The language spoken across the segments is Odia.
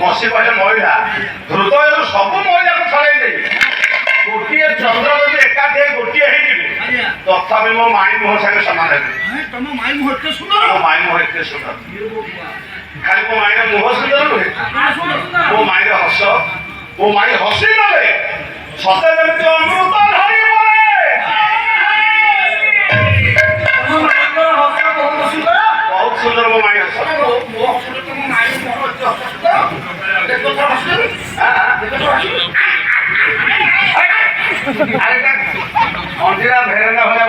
ମସି କହିଲେ ମହିଳା ହୃଦୟରୁ ସବୁ ମହିଳାକୁ ଛଡ଼େଇ ଦେଇ ଗୋଟିଏ ଚନ୍ଦ୍ର ଯଦି ଏକାଠି ହେଇ ଗୋଟିଏ ହେଇଯିବେ ତଥାପି ମୋ ମାଇଁ ମୁହଁ ସାଙ୍ଗେ ସମାନ ହେବେ। ମୋ ମାଇଁ ମୁହଁ ଏତେ ସୁନ୍ଦର ଖାଲି ମୋ ମାଇର ମୁହଁ ସୁନ୍ଦର ନୁହେଁ, ମୋ ମାଇର ହସ, ମୋ ମାଇ ହସି ନେଲେ ସତେ ଯେମିତି ଅମୃତ ଧରି ପଡ଼େ। ବହୁତ ସୁନ୍ଦର ମୋ ମାଇ ହସ। ଅଣ୍ଡିରା ଭେରେଣ୍ଡା ଭଳିଆ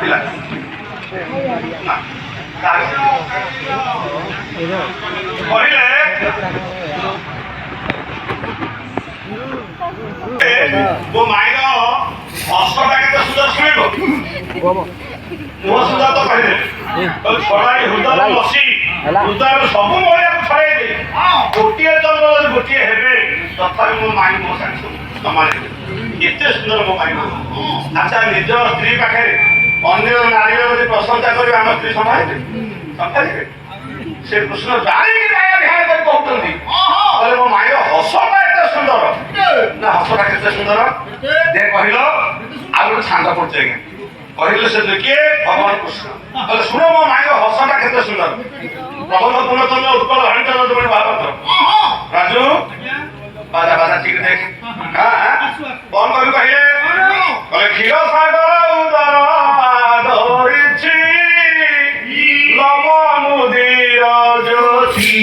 ପିଲା କହିଲେ ମୋ ମାଇର ହସଟା କେତେ ସୁନ୍ଦର ଶୁଣିବ, ମୁହଁ ସୁନ୍ଦର ତ କହିଲେ ଛଡ଼ାଇ ହୃଦୟ ବସି ହୃଦୟରୁ ସବୁ ମହିଳାକୁ ଛଡ଼ାଇ ଦେଇ ଗୋଟିଏ ଚନ୍ଦ୍ର ଯଦି ଗୋଟିଏ ହେବେ ତଥାପି ମୋ ମାଇ ମୋ ସାଙ୍ଗେ ସମାନ ହେବେ। ଏତେ ସୁନ୍ଦର ମୋ ମାଇ। ଆଚ୍ଛା, ନିଜ ସ୍ତ୍ରୀ ପାଖରେ ଅନ୍ୟ ନାରୀର ଯଦି ପ୍ରଶଂସା କରିବେ ଆମ ସ୍ତ୍ରୀ ସମ୍ଭାଳିବେ? ସମ୍ଭାଳିବେ? ସେ କୃଷ୍ଣ ଜାଣିକି ବିହାର କରି କହୁଛନ୍ତି କହିଲେ ମୋ ମାଇର ହସଟା ଏତେ ସୁନ୍ଦର ନା ହସଟା କେତେ ସୁନ୍ଦର ଯେ କହିଲ। ଆଉ ଗୋଟେ ଛାଣ୍ଡ ପଡୁଛି ଆଜ୍ଞା, କହିଲେ ସେ କିଏ? ଭଗବାନ କୃଷ୍ଣ। କହିଲେ ଶୁଣ ମୋ ମାଇର ହସଟା କେତେ ସୁନ୍ଦର। ପ୍ରବନ୍ଧ ପୂର୍ଣ୍ଣଚନ୍ଦ୍ର ଉତ୍କଳ ଭାଣିଚନ୍ଦ୍ର ତୁମେ ଭାଗବତ ରାଜୁ ବାଜା ବାଜା ଠିକ ଦେଖ କଣ କରି କହିଲେ କହିଲେ କ୍ଷୀର ସାଗର ଉଦର ଧରିଛି ଲବ ମୁଦିର ଜ୍ୟୋତି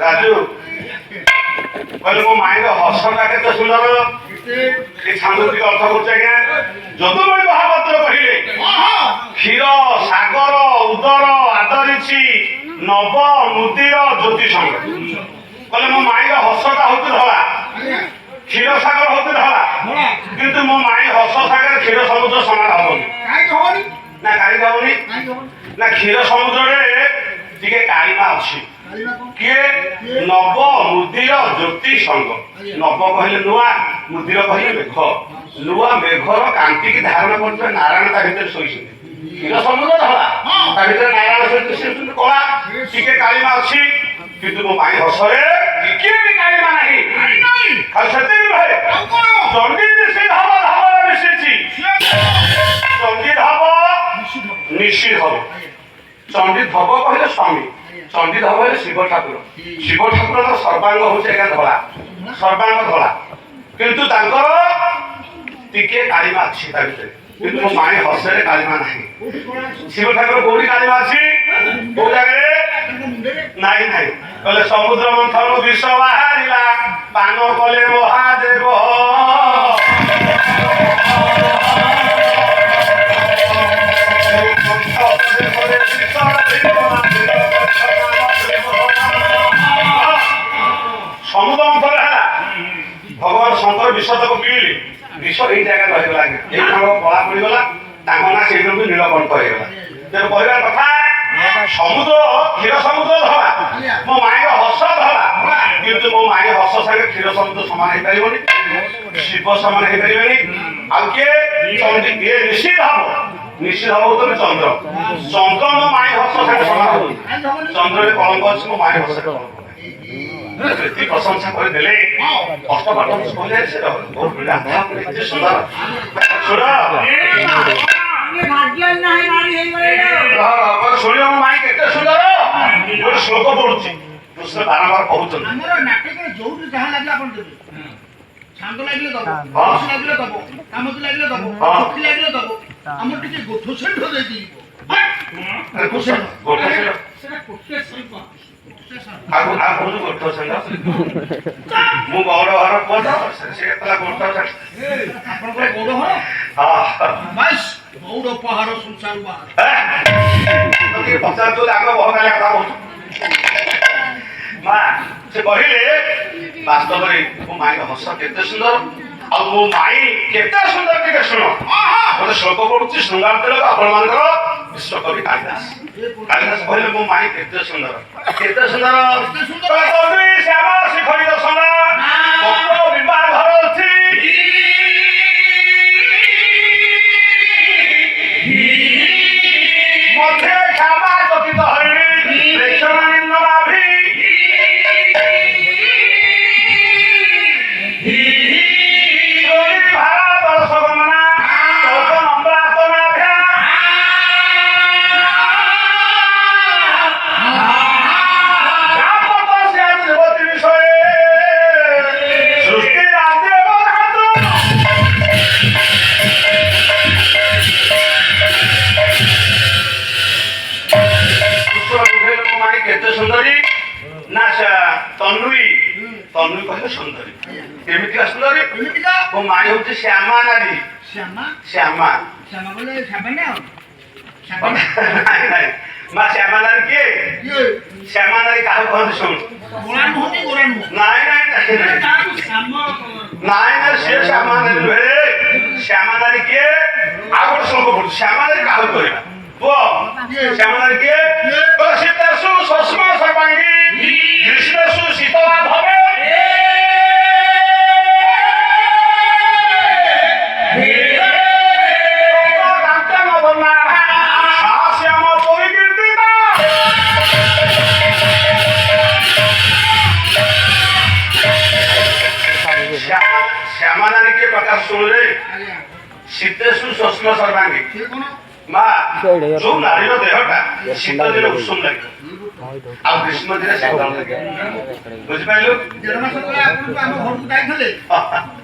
ରାଜୁ କହିଲେ ମୋ ମାଇର ହସଟା କେତେ ସୁନ୍ଦର। ଏ ଛାଣ୍ଡ ଟିକେ ଅର୍ଥ କରୁଛି ଆଜ୍ଞା। ଯଦୁମଣି ମହାପାତ୍ର କହିଲେ କ୍ଷୀର ସାଗର ଉଦର ଆଦରିଛି ନବ ମୁଦିର ଜ୍ୟୋତି ସଙ୍ଗ। କହିଲେ ମୋ ମାଇର ହସଟା ହଉଛି ଧଳା, କ୍ଷୀର ସାଗର ହଉଛି ଧଳା, କିନ୍ତୁ ମୋ ମାଇ ହସ ସାଗରେ କ୍ଷୀର ସମୁଦ୍ର ସମାନ ହବନି। ନା କାହିଁକି ହବନି ନା କ୍ଷୀର ସମୁଦ୍ରରେ ଟିକେ କାଳିମା ଅଛି। କିଏ? ନବ ମୁଦିର ଜ୍ୟୋତି ସଙ୍ଗ। ନବ କହିଲେ ନୂଆ, ମୁଦିର କହିଲେ ମେଘ। ନୂଆ ମେଘର କାନ୍ତିକି ଧାରଣ କରୁଥିବା ନାରାୟଣ ତା ଭିତରେ ଶୋଇଛନ୍ତି। କ୍ଷୀର ସମୁଦ୍ର ଧଳା, ତା ଭିତରେ ନାରାୟଣ ଶୋଇଛନ୍ତି କଳା, ଟିକେ କାଳିମା ଅଛି। କିନ୍ତୁ ମୋ ମାଇ ହସରେ ଟିକେ ବି କାଳିମା ନାହିଁ। ଖାଲି ସେତିକି ନୁହେଁ, ଚଣ୍ଡୀ ନିଶି ଧବ ଧବରେ ମିଶିଛି। ଚଣ୍ଡୀ ଧବ ନିଶି ଧବ। ଚଣ୍ଡୀ ଧବ କହିଲେ ସ୍ୱାମୀ, ଚଣ୍ଡୀ ଧବ ହେଲେ ଶିବ ଠାକୁର। ଶିବ ଠାକୁରଙ୍କ ସର୍ବାଙ୍ଗ ହଉଛି ଆଜ୍ଞା ଧଳା, ସର୍ବାଙ୍ଗ ଧଳା, କିନ୍ତୁ ତାଙ୍କର ଟିକେ କାଳିମା ଅଛି ତା ଭିତରେ। କିନ୍ତୁ ମୋ ମାଇ ହସରେ କାଳିମା ନାହିଁ। ଶିବ ଠାକୁର କୋଉଠି କାଳିମା ଅଛି? କୋଉ ଜାଗାରେ? ନାହିଁ ନାହିଁ। କହିଲେ ସମୁଦ୍ର ମନ୍ଥନ ବିଷ ବାହାରିଲା ପାନ କଲେ ମହାଦେବ। ସମୁଦ୍ର ମନ୍ଥନ ହେଲା, ଭଗବାନ ଶଙ୍କର ବିଷ ତାକୁ ବୁଝିଲି ବିଷ ଏଇ ଜାଗାରେ ରହିଗଲା ଏଇ କାମ କଳା ପଡ଼ିଗଲା ତାଙ୍କ ନାଁ ସେଇଦିନକୁ ନୀଳକଣ୍ଠ ହେଇଗଲା ତେଣୁ କହିବା କଥା ସମୁଦ୍ର କ୍ଷୀର ସମୁଦ୍ର ଧରା ମୋ ମାଇର ହସ ଧରା କିନ୍ତୁ ମୋ ମାଇ ହସ ସାଙ୍ଗେ କ୍ଷୀର ସମୁଦ୍ର ସମାନ ହେଇପାରିବନି ଶିବ ସମାନ ହେଇପାରିବେନି ଆଉ କିଏ କିଏ ନିଶ୍ଚିତ ହବ ହଉଛନ୍ତି ଚନ୍ଦ୍ର ଚନ୍ଦ୍ର ମୋ ମାଇ ହସ ସାଙ୍ଗେ ସମାନ ହଉନି ଚନ୍ଦ୍ରରେ କଳଙ୍କ ଅଛି ମୋ ମାଇ ହସ ଏତେ ପ୍ରଶଂସା କରିଦେଲେ ଅଷ୍ଟପାଠ କହିଲେ ସେ ଏତେ ସୁନ୍ଦର ଶୁଣ ଶୁଣିବ ମୋ ମାଇ କେତେ ସୁନ୍ଦର ଗୋଟେ ଶ୍ଲୋକ ପଢୁଛି କୃଷ୍ଣ ବାରମ୍ବାର କହୁଛନ୍ତି ଆମର ନାଟକରେ ଯୋଉଠି ଯାହା ଲାଗିଲା ଆପଣ ଦେବେ ଛାନ୍ଦ ଲାଗିଲେ ଦବ ଖୁସି ଲାଗିଲେ ଦବ କାମତି ଲାଗିଲେ ଦବ ଶକ୍ତି ଲାଗିଲେ ଦବ ଆମର ଟିକେ ଗୋଠ ସେଣ୍ଢ ଦେଇଦିବ ମୁଁ ଗୌଡ଼ ଘର ପୁଅ ତ ସେ କହିଲା ଗୋଠ ଆପଣଙ୍କର ଗୌଡ଼ ଘର ବାଇଶ ଗୌଡ଼ ପାହାଡ଼ ସଂସାର ବାହାର ପଚାରୁ ଆଗ ବହୁତ କଥା କହୁଛୁ ମା ସେ କହିଲେ ବାସ୍ତବରେ ମୋ ମାଇର ହସ କେତେ ସୁନ୍ଦର ଆଉ ମୋ ମାଇ କେତେ ସୁନ୍ଦର ଟିକେ ଶୁଣ ଗୋଟେ ଶ୍ଲୋକ ପଢୁଛି ଶୃଙ୍ଗାର ତେଲ ଆପଣମାନଙ୍କର ବିଶ୍ୱକବି କାଳିଦାସ କହିଲେ ମୋ ମାଇ କେତେ ସୁନ୍ଦର ଶ୍ୟାମ ଶିଖରୀ ଦର୍ଶନ ବିବାହ ଘର ଅଛି ମଧ୍ୟରେ କ୍ଷମା ଚକିତ ହରିଣୀ ପ୍ରେକ୍ଷଣ ନିମ୍ନ ନାଭି କେତେ ସୁନ୍ଦରୀ ନା ତନ୍ମୟୀ କହିଲେ ସୁନ୍ଦରୀ କେମିତିକା ସୁନ୍ଦରୀ ମୋ ମାଇ ହଉଛି ଶ୍ୟାମା ନାରୀ ଶ୍ୟାମା ନାଇଁ ନାଇଁ ମା ଶ୍ୟାମା ନାରୀ କିଏ ଶ୍ୟାମା ନାରୀ କାହାକୁ କହନ୍ତି ଶୁଣୁ ନାଇଁ ନାଇଁ ସେ ଶ୍ୟାମା ନାରୀ ନୁହେଁ ଶ୍ୟାମା ନାରୀ କିଏ ଆଉ ଗୋଟେ ଶ୍ଲୋକ ପଢୁଛି ଶ୍ୟାମା ନାରୀ କାହାକୁ କହିବା ପୁଅ ଶ୍ୟାମା ନାରୀ କିଏ ଶୀତେଷୁ ଶସ୍ମ ସର୍ବାଙ୍ଗୀ ଗ୍ରୀଷ୍ମେଷୁ ଶୀତଳା ଭବେ ଶ୍ୟାମା ନାରୀ କିଏ ପ୍ରକାଶ ଶୁଣୁରେ ଶୀତେଷୁ ଶସ୍ମ ସର୍ବାଙ୍ଗୀ ମା ଯୋଉ ନାରୀର ଦେହଟା ଶୀତ ଦିନ ଉଷୁମ ଲାଗିବ ଆଉ ଗ୍ରୀଷ୍ମ ଦିନେ ଶୀତଳ ଲାଗିବ ବୁଝିପାରିଲୁ ଦେଢ଼ ମାସ ତଳେ ଆପଣଙ୍କୁ ଆମ ଘରକୁ ଯାଇଥିଲେ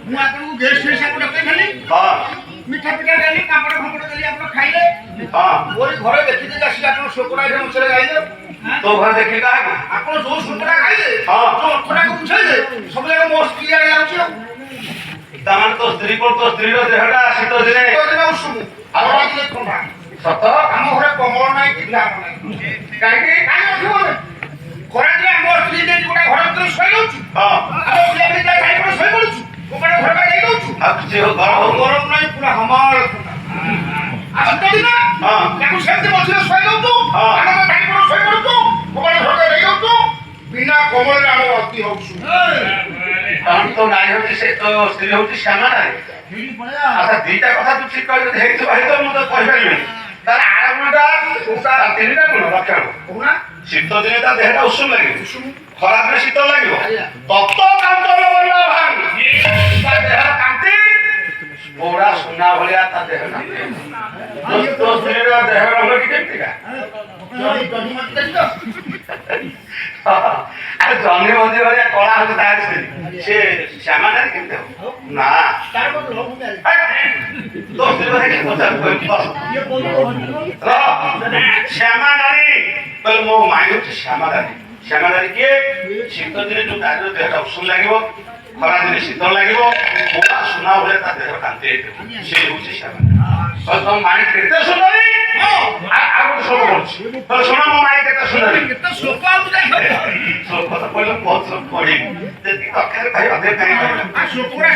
ମୁଁ ଆପଣଙ୍କୁ ଗେଷ୍ଟ ହିସାବରେ ଡକେଇଥିଲି ମିଠା ପିଠା ଦେଲି ପାମ୍ପଡ଼ ଫାମ୍ପଡ଼ ଦେଲି ଆପଣ ଖାଇଲେ ମୋର ଘରେ ଦେଖିଦେଲି ଆସିକି ଆପଣ ଶୋକଡ଼ା ଏଠି ଅଞ୍ଚଳରେ ଗାଇଲେ ତୋ ଘରେ ଦେଖିଲି କାହାକୁ ଆପଣ ଯୋଉ ଶୋକଡ଼ା ଗାଇଲେ ଯୋଉ ଅର୍ଥଟାକୁ ବୁଝେଇଲେ ସବୁ ଯାକ ମୋ ସ୍ତ୍ରୀ ଆଡ଼େ ଯାଉଛି ଆଉ ତାମାନେ ତୋ ସ୍ତ୍ରୀର ଦେହଟା ଶୀତ ଦିନେ ଉଷୁମ ଆଉ ଥଣ୍ଡା ସତ ଆମ ଘରେ କମଳ ନାହିଁ କି ଧାନ ନାହିଁ କାହିଁକି ଖରା ଦିନେ ଆମ ସ୍ତ୍ରୀ ନେଇ ଗୋଟେ ଘର ଭିତରେ ଶୋଇ ଦଉଛୁ ଆମ ପିଲା ପିଲା ଚାରିପଟେ ଶୋଇ ପଡୁଛୁ ଗୋଟେ ଘର ଦେଇ ଦଉଛୁ ଗରମ ନାହିଁ ପୁରା ହମାଳ ଶୀତ ଦିନ ତାକୁ ସେମିତି ମଝିରେ ଶୋଇ ଦଉଛୁ ଆମେ ତ ଚାରିପଟେ ଶୋଇ ପଡୁଛୁ ଗୋଟେ ଘର ଦେଇ ଦଉଛୁ ବିନା କମଳରେ ଆମେ ଅତି ହଉଛୁ ତୋ ନାରୀ ହଉଛି ସେ ତୋ ସ୍ତ୍ରୀ ହଉଛି ଶ୍ୟାମା ନାରୀ ଆଚ୍ଛା ଦିଟା କଥା ତୁ ଠିକ କହିଲୁ ହେଇଥିବ ମୁଁ ତ କହିପାରିବିନି ତାର ଆରମ୍ଭଟା ତିନିଟା ଗୁଣ ଲକ୍ଷଣ ଶୀତ ଦିନେ ତା ଦେହଟା ଉଷୁମ ଲାଗିବ ଖରା ଦିନେ ଶୀତ ଲାଗିବ ତପ୍ତ କାନ୍ତର ତା ଦେହର କାନ୍ତି ପୁରା ସୁନା ଭଳିଆ ତା ଦେହ ତୋ ସ୍ତ୍ରୀର ଦେହ ରଙ୍ଗଟି କେମିତିକା ଆରେ ଜହ୍ନି ମଞ୍ଜି ଭଳିଆ କଳା ହଉଛି ତା ସ୍ତ୍ରୀ ସେ ଶ୍ୟାମା ନାରୀ କେମିତି ହବ ନା ତୋ ସ୍ତ୍ରୀ ଶ୍ୟାମା ନାରୀ କହିଲେ ମୋ ମାଇ ହଉଛି ଶ୍ୟାମା ନାରୀ ଶ୍ୟାମା ନାରୀ କିଏ ଶୀତ ଦିନେ ଯୋଉ ନାରୀର ଦେହଟା ଉଷୁମ ଲାଗିବ ଖରା ଦିନେ ଶୀତଳ ଲାଗିବ ପୁରା ସୁନା ଭଳିଆ ତା ଦେହର କାନ୍ତି ହେଇଥିବ ସେ ହେଉଛି ସେମାନେ ତମ ମାଇଁ କେତେ ସୁନ୍ଦରୀ ଆଉ ଗୋଟେ ଶ୍ଲୋକ ପଢୁଛି ତ ଶୁଣ ମୋ ମାଇଁ କେତେ ସୁନ୍ଦରୀ କେତେ ଶ୍ଲୋକ ଆଉ ଶ୍ଲୋକ ତ କହିଲେ ବହୁତ ଶ୍ଲୋକ ପଢିବି ଯେତିକି ଦରକାର ଭାଇ ଅଧିକ କାହିଁ କହିଲ ଶ୍ଲୋକରା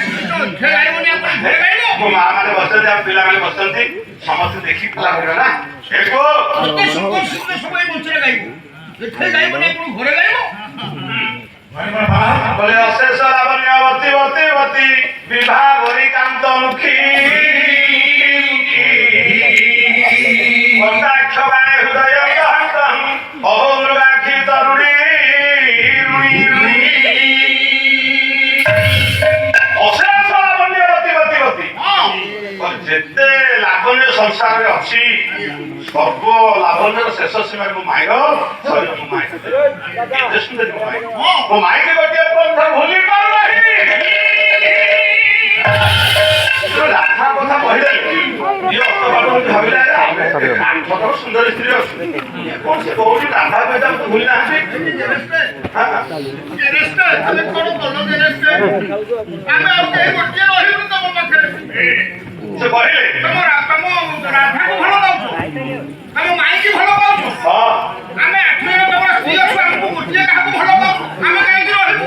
ଗାଇବନି ଘରେ ଗାଇବ ମୋ ମା ମାନେ ବସନ୍ତି ଆଉ ପିଲାମାନେ ବସନ୍ତି ସମସ୍ତେ ଦେଖି ପିଲା କରିବେ ନା କେତେ ଶ୍ଲୋକ ଶିଖିଲେ ସବୁ ଏଇ ମଞ୍ଚରେ ଗାଇବ ଏଠି ଗାଇବନି ଆପଣ ଘରେ ଗାଇବ বলে অশেষ লাবণ্যবতী বতী বতী বিভা ভরি কান্ত মুখী কটাক্ষ বাণে হৃদয় গহন্তং অহো মৃগাক্ষী তরুণী অশেষ লাবণ্যবতী বতী বতী যেতে লাবণ্য সংসারে অছি সর্ব লাবণ্যর শেষ সীমার মো মাইর শরীর মো মাইর এতে সুন্দর মো মাই মো মাইকে গোটিয়ে পন্থা ভুলি পার নাহি রাধা কথা কহিলে ইয়ে অস্তবাদ ভাবিলে কত সুন্দর স্ত্রী আছে কোন সে কোটি রাধা কইতা তো ভুলি না জেনেস্তে আমি কোন বল জেনেস্তে আমি আর কে গোটিয়ে রহিবু তম পাখে সে কহিলে তম রাধাକୁ ଭଲ ପାଉଛୁ ତମ ମାଇକି ଭଲ ପାଉଛୁ ଆମେ 8 ଜଣ ତମର ସ୍ତ୍ରୀ ଅଛୁ ଆମକୁ ଗୋଟିଏ କାହାକୁ ଭଲ ପାଉଛୁ ଆମେ କାହିଁକି ରହିବୁ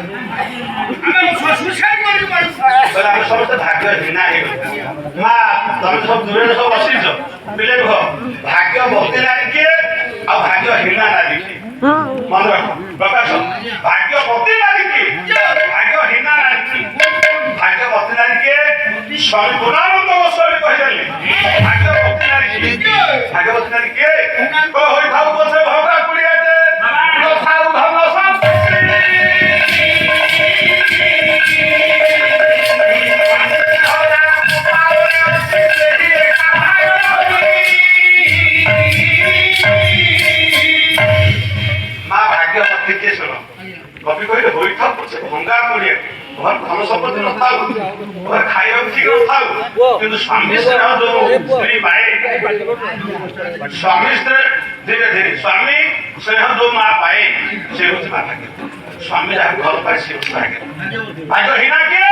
ଆମେ ସୁସାଇଡ୍ କରିକି ମରିବୁ ଆମେ ସମସ୍ତେ ଭାଗ୍ୟହୀନା ହେଇଗଲୁ ମା ତମେ ସବୁ ଦୂରରେ ସବୁ ବସିଛ ପିଲେ କୁହ ଭାଗ୍ୟ ଭକ୍ତି ନାରୀ କିଏ ଆଉ ଭାଗ୍ୟହୀନା ନାରୀ କିଏ ମନେ ରଖ ପ୍ରକାଶ ଭାଗ୍ୟବତୀ ନାରୀ କିଏ ଭାଗ୍ୟହୀନା ନାରୀ କିଏ ଭାଗ୍ୟବତୀ ନାରୀ କିଏ ସ୍ୱାମୀ ଗୁଣାନନ୍ଦ ଗୋସ୍ୱାମୀ କହିଦେଲେ ଭାଗ୍ୟବତୀ ନାରୀ କିଏ ଭାଗ୍ୟବତୀ ନାରୀ କିଏ ହୋଇଥାଉ ପଛେ ଭଗା କୁଡ଼ିଆଟେ ଥାଉ ଧନ ସମ୍ପତ୍ତି মা ভাগ্যবতী কিଏ ଶୁଣ କବି କହିଲେ ହୋଇଥାଉ ପଛେ ଭଙ୍ଗା କୁଡ଼ିଆଟେ ଘର ଧନ ସମ୍ପତ୍ତି ନଥାଉ ଘରେ ଖାଇବାକୁ ଠିକ ନଥାଉ କିନ୍ତୁ ସ୍ୱାମୀ ସ୍ନେହ ଯୋଉ ସ୍ତ୍ରୀ ପାଏ ସ୍ୱାମୀ ଧୀରେ ଧୀରେ ସ୍ୱାମୀ ସ୍ନେହ ଯୋଉ ମା ପାଏ ସେ ହଉଛି ମା ଭାଗ୍ୟ ସ୍ୱାମୀ ଯାହାକୁ ଭଲ ପାଏ ସେ ହଉଛି ଭାଗ୍ୟ ଭାଗ୍ୟହୀନା କିଏ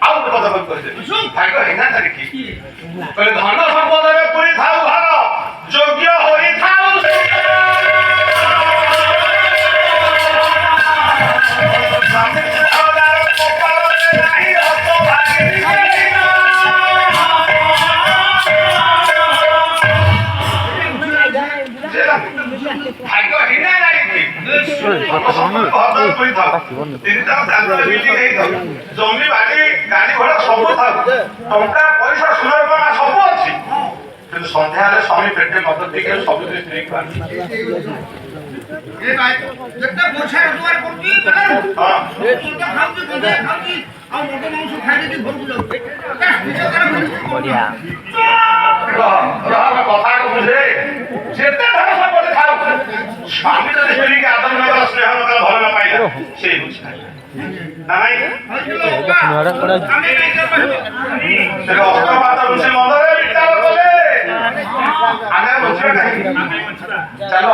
ଆଉ ଗୋଟେ କଥା କହିଦେବି ଭାଗ୍ୟହୀନା ତାରି କିଏ କହିଲେ ଧନ ସମ୍ପଦରେ ପୁରୀ ଥାଉ ଘର ଯୋଗ୍ୟ ହୋଇଥାଉ ভাগ্যহীনা নারী জমি বাড়ি গাড়ি ঘোড়া ସବୁ ଥାଉ ଟଙ୍କା ପଇସା ସୁନା ରୂପା ସବୁ ଅଛି କିନ୍ତୁ ସନ୍ଧ୍ୟା ହେଲେ ସ୍ୱାମୀ ପେଟେ ମଦ ଟିକେ ସବୁ ସ୍ତ୍ରୀକୁ ଆଣି ଏ ଭାଇ ଯେତେ ପଇସା ରୋଜଗାର କରୁଛି ଖାଉଛି ଗଞ୍ଜା ଖାଉଛି ଆଉ ମଦ ମାଂସ ଖାଇଦେଇକି ଘରକୁ ଯାଉଛି ବଢିଆ କଥାକୁ ବୁଝେ ଯେତେ ଧନ ସମ୍ପତ୍ତି ଥାଉ ସ୍ୱାମୀ ଯଦି ସ୍ତ୍ରୀକି ଆଦର ନ କଲା ସ୍ନେହ ନ କଲା ଭଲ ନ ପାଇଲା ସେ ହେଉଛି ନାଇଁ ଅଷ୍ଟପାତ ଋଷି ମନ୍ଦରେ ବିଚାର କଲେ ଆମେ ବୁଝିବା କାହିଁକି ଚାଲ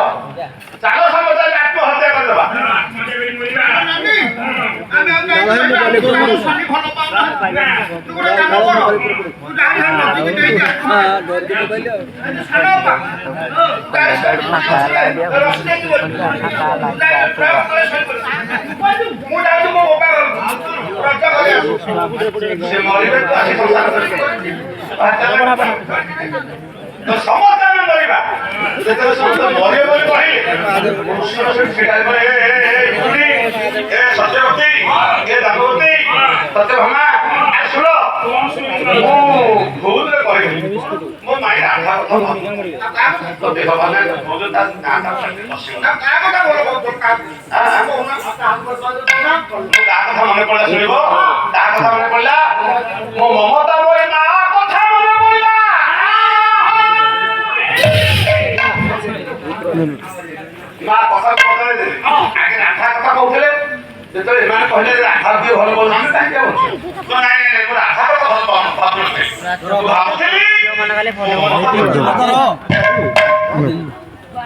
ଚାଲ ସମସ୍ତେ ଆତ୍ମହତ୍ୟା କରିଦେବା ସେ ମରିବେ ତ ଆସି ସଂସାର ସମସ୍ତେ ଆମେ ମରିବା ଯେତେବେଳେ ସମସ୍ତେ ମରିବେ ବୋଲି କହିଲେ ଏ ସତ୍ୟବତୀ ଏ ଦାମବତୀ ସତ୍ୟଭାମା ଶୁଣ ମୁଁ ଭୁଲରେ କହିଲି ମୋ ମାଇଁ ରାଧା କଥା ଦେହ ଭଲ ଭୁଲ ତା କାହା କଥା ଭଲ କାହା କଥା ମନେ ପଡିଲା ଶୁଣିବ କାହା କଥା ମନେ ପଡିଲା ମୋ ମମତା ମୋ ମା କଥା ମନେ ପଡିଲା ମା କଥା ଆଗେ ରାଧା କଥା କହୁଥିଲେ ଯେତେବେଳେ ଏମାନେ କହିଲେ ରାଧା କିଏ ଭଲ ବୋଲ ଆମେ କାହିଁକି ଭାବୁଛୁ ନାଇଁ ମୁଁ ରାଧା କଥା ଭଲ ଭାବୁଥିଲି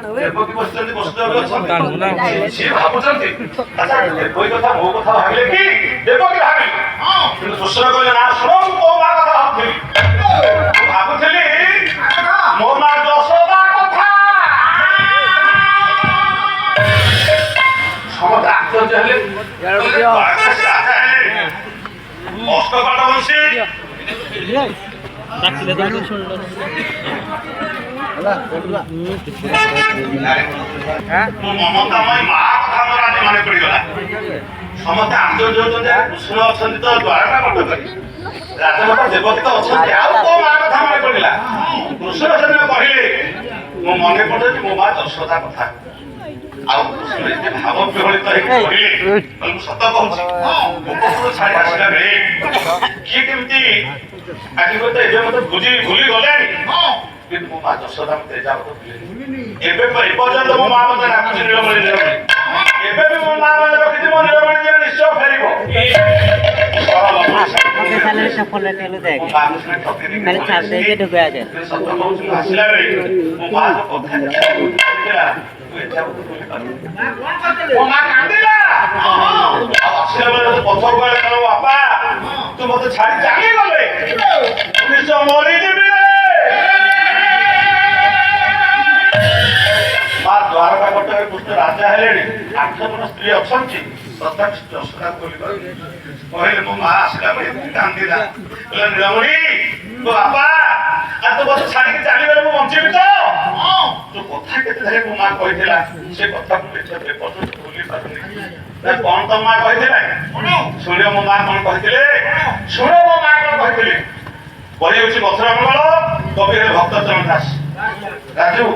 ଦେବକୀ ବସିଛନ୍ତି ବସୁଦେବ ଅଛନ୍ତି ସିଏ ଭାବୁଛନ୍ତି ଆଚ୍ଛା ଦେବକୀ କଥା ମୋ କଥା ଭାବିଲେ କି ଦେବକୀ ଭାବିଲେ କିନ୍ତୁ କୃଷ୍ଣ କହିଲେ ନା ଶୁଣ ମୁଁ କୋଉ ମା କଥା ଭାବୁଥିଲି ମୁଁ ଭାବୁଥିଲି ମୋ ମା ଯଶୋଦା କଥା ସମସ୍ତେ ଆଶ୍ଚର୍ଯ୍ୟ ହେଲେ ରାଜା ହେଲେ ଅଷ୍ଟପାଠ ବଂଶୀ ମମତାମୟୀ ମା କଥା ମୋର ଆଜି ମନେ ପଡିଗଲା ସମସ୍ତେ ଆଶ୍ଚର୍ଯ୍ୟ ହଉଛନ୍ତି କୃଷ୍ଣ ଅଛନ୍ତି ତ ଦ୍ୱାରକା କଟକରେ ରାଜମାତା ଦେବକୀ ତ ଅଛନ୍ତି ଆଉ କୋଉ ମା କଥା ମନେ ପଡିଲା କୃଷ୍ଣ ସେଦିନ କହିଲେ ମୋ ମନେ ପଡୁଛି ମୋ ମା ଯଶୋଦା କଥା ଆଉ କୃଷ୍ଣ ଏତେ ଭାବ ବିହଳିତ ହେଇକି କହିଲେ ମୁଁ ସତ କହୁଛି ଗୋପପୁର ଛାଡି ଆସିଲା ବେଳେ କିଏ କେମିତି ଆଜି ବୋଧେ ଏବେ ମତେ ଭୁଲି ଗଲେଣି କିନ୍ତୁ ମୋ ମା ଯଶୋଦା ମତେ ଯାଉ ଏବେ ଏପର୍ଯ୍ୟନ୍ତ ମୋ ମା ମତେ ଡାକୁଛି ନୀଳମଣି ନୀଳମଣି ଏବେ ବି ମୋ ମା ମନେ ରଖିଛି ମୋ ନୀଳମଣି ଦିନ ନିଶ୍ଚୟ ଫେରିବ ସତ କହୁଛି ମୁଁ ଆସିଲା ବେଳେ ମୋ ମା କଥା ମୋ ମା କାନ୍ଦିଲା ଆଉ ଆସିଲା ବେଳେ ପଥର କହିଲେ ମୋ ବାପା ତୁ ମତେ ଛାଡି ଚାଲିଗଲେ ନିଶ୍ଚୟ ମରିଯିବି ମା ଦ୍ୱାରକା କଟକରେ କୃଷ୍ଣ ରାଜା ହେଲେଣି 8 ଜଣ ସ୍ତ୍ରୀ ଅଛନ୍ତି ତଥାପି ଯଶୋଦା କହିଲେ ମୋ ମା ଆସିଲା ବେଳେ କାନ୍ଦିଲା କହିଲେ ନୀଳମଣି ତୋ ବାପା ତୁ ମତେ ଛାଡିକି ଚାଲିଗଲେ ମୁଁ ବଞ୍ଚିବି ତ ତୋ କଥା କେତେ ଧରି ମୋ ମା କହିଥିଲା ସେ କଥା ମୁଁ ଏପର୍ଯ୍ୟନ୍ତ ଭୁଲି ପାରୁନି କଣ ତମ ମା କହିଥିଲେ ଶୁଣ ମୋ ମା କଣ କହିଥିଲେ ଶୁଣ ମୋ ମା କଣ କହିଥିଲେ ବହି ହଉଛି ମଥୁରା ମଙ୍ଗଳ କବି ଭକ୍ତ ଚରଣ ଦାସ ରାଜୁ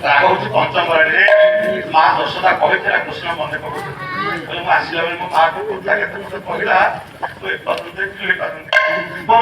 ରାଗ ହଉଛି ପଞ୍ଚମରେ ମା ଯଶୋଦା କହିଥିଲା କୃଷ୍ଣ ମନେ ପକଉଥିଲେ ମୁଁ ଆସିଲା ବେଳେ ମୋ ମା କଥା କେତେ ମତେ କହିଲା ତୁ ଏପର୍ଯ୍ୟନ୍ତ ଭୁଲି ପାରୁନି ମୋ